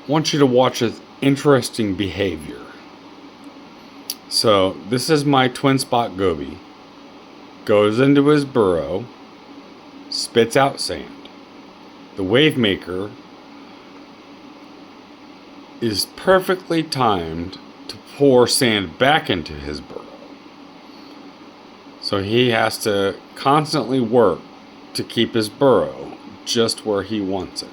want you to watch his interesting behavior. So this is my twin Spot Goby. Goes into his burrow, spits out sand. The wave maker is perfectly timed to pour sand back into his burrow. So he has to constantly work to keep his burrow just where he wants it.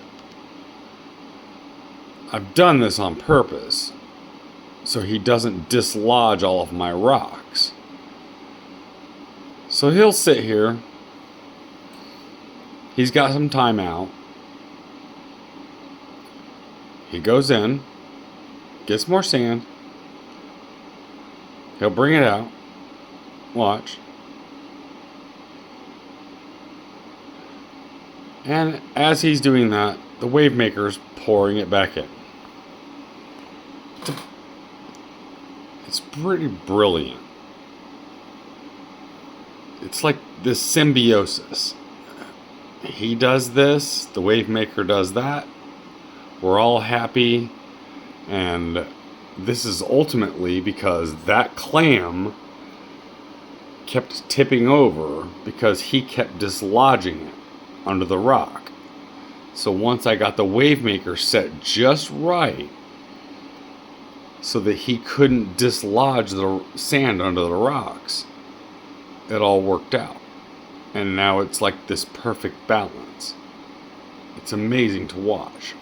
I've done this on purpose so he doesn't dislodge all of my rocks. So he'll sit here. He's got some time out. He goes in, gets more sand. He'll bring it out. Watch. And as he's doing that, the wave maker's pouring it back in. It's pretty brilliant. It's like this symbiosis. He does this, the wave maker does that. We're all happy, and this is ultimately because that clam kept tipping over because he kept dislodging it under the rock. So once I got the wave maker set just right so that he couldn't dislodge the sand under the rocks, it all worked out. And now it's like this perfect balance. It's amazing to watch.